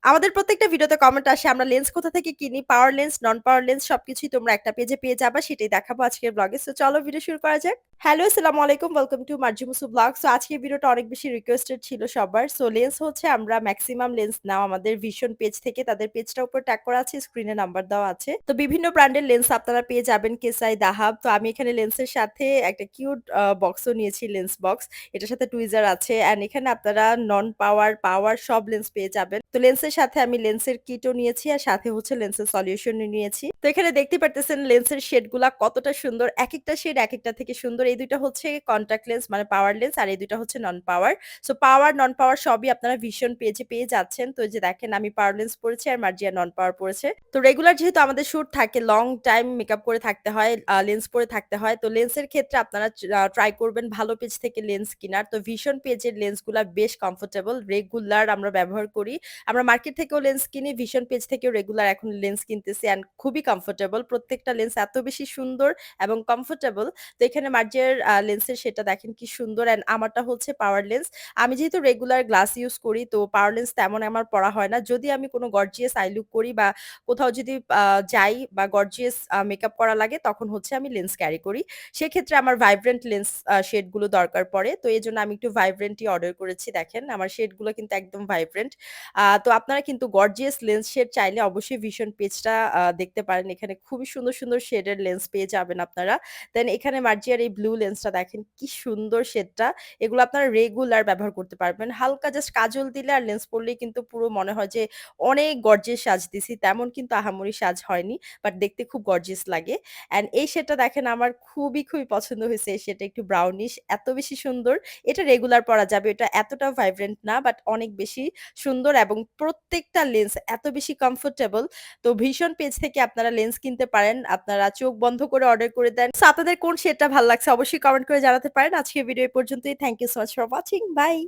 আমাদের প্রত্যেকটা ভিডিওতে কমেন্ট আসে আমরা লেন্স কোথা থেকে কিনি, পাওয়ার লেন্স, নন পাওয়ার লেন্স সবকিছুই তোমরা একটা পেজে পেয়ে যাবা। সেটাই দেখাবো আজকের ব্লগে। সো চলো ভিডিও শুরু করা যাক। হ্যালো, আসসালামু আলাইকুম। ওয়েলকাম টু মার্জি মুসু ব্লগ। সো আজকের ভিডিওটা অনেক বেশি রিকোয়েস্টেড ছিল সবার। সো লেন্স হচ্ছে আমরা মেক্সিমাম লেন্স নাও আমাদের ভিশন পেজ থেকে। তাদের পেজটার উপর ট্যাগ করা আছে, স্ক্রিনে নাম্বার দেওয়া আছে। তো বিভিন্ন ব্র্যান্ডের লেন্স আপনারা পেয়ে যাবেন, কেসাই, দাহাব। তো আমি এখানে লেন্সের সাথে একটা কিউট বক্সও নিয়েছি, লেন্স বক্স। এটার সাথে টুইজার আছে অ্যান্ড এখানে আপনারা নন পাওয়ার, পাওয়ার সব লেন্স পেয়ে যাবেন। তো লেন্সের সাথে আমি লেন্সের কিটও নিয়েছি আর সাথে হচ্ছে লেন্সের সলিউশন নিয়েছি। তো এখানে দেখতে পারতেছেন লেন্সের শেড গুলা কতটা সুন্দর। একেকটা শেড একেকটা থেকে সুন্দর। এই দুইটা হচ্ছে কন্টাক্ট লেন্স মানে পাওয়ার লেন্স আর এই দুইটা হচ্ছে নন পাওয়ার। সো পাওয়ার নন পাওয়ার সবই আপনারা ভিশন পেজে পেয়ে যাচ্ছেন। তো এই যে দেখেন আমি পাওয়ার লেন্স পড়েছি আর মার্জিয়া নন পাওয়ার পড়েছে। তো রেগুলার যেহেতু আমাদের শুট থাকে, লং টাইম মেকআপ করে থাকতে হয়, লেন্স পরে থাকতে হয়। তো লেন্সের ক্ষেত্রে আপনারা ট্রাই করবেন ভালো পেজ থেকে লেন্স কেনার। তো ভিশন পেজের লেন্সগুলা বেশ কমফোর্টেবল, রেগুলার আমরা ব্যবহার করি। আমরা মার্কেট থেকেও লেন্স কিনি, ভিশন পেজ থেকেও রেগুলার এখন লেন্স কিনতেছি অ্যান্ড খুবই কমফোর্টেবল। প্রত্যেকটা লেন্স এত বেশি সুন্দর এবং কমফোর্টেবল। তো এখানে মার্জের লেন্সের সেটা দেখেন কি সুন্দর অ্যান্ড আমারটা হচ্ছে পাওয়ার লেন্স। আমি যেহেতু রেগুলার গ্লাস ইউজ করি তো পাওয়ার লেন্স তেমন আমার পড়া হয় না। যদি আমি কোনো গর্জিয়াস আই লুক করি বা কোথাও যদি যাই বা গর্জিয়াস মেকআপ করা লাগে তখন হচ্ছে আমি লেন্স ক্যারি করি। সেক্ষেত্রে আমার ভাইব্রেন্ট লেন্স শেড গুলো দরকার পড়ে। তো এজন্য আমি একটু ভাইব্রেন্টই অর্ডার করেছি। দেখেন আমার শেড গুলো কিন্তু একদম ভাইব্রেন্ট। তো আপনারা কিন্তু গর্জিয়াস লেন্স শেড চাইলে অবশ্যই ভিশন পেজটা দেখতে পারেন। এখানে খুবই সুন্দর, সুন্দর শেডের লেন্স পেয়ে যাবেন আপনারা। দেন এখানে মার্জিয়ার এই ব্লু লেন্সটা দেখেন কি সুন্দর শেডটা। এগুলো আপনারা রেগুলার ব্যবহার করতে পারবেন। হালকা জাস্ট কাজল দিলে আর লেন্স পড়লেই কিন্তু পুরো মনে হয় যে অনেক গর্জিয়াস সাজ দিছি। তেমন কিন্তু আহামরি সাজ হয়নি। বাট দেখতে খুব গর্জিয়াস লাগে। অ্যান্ড এই শেডটা দেখেন আমার খুবই, খুবই পছন্দ হয়েছে। এই শেডটা একটু ব্রাউনিশ, এত বেশি সুন্দর। এটা রেগুলার পরা যাবে। এটা এতটাও ভাইব্রেন্ট না বাট অনেক বেশি সুন্দর এবং প্রত্যেকটা লেন্স এত বেশি কমফোর্টেবল। তো ভীষণ পেজ থেকে আপনারা লেন্স কিনতে পারেন। আপনারা চোখ বন্ধ করে অর্ডার করে দেন। সো আপনাদের কোন শেডটা ভাল লাগছে অবশ্যই কমেন্ট করে জানাতে পারেন। আজকের ভিডিও এই পর্যন্তই। Thank you so much for watching. By.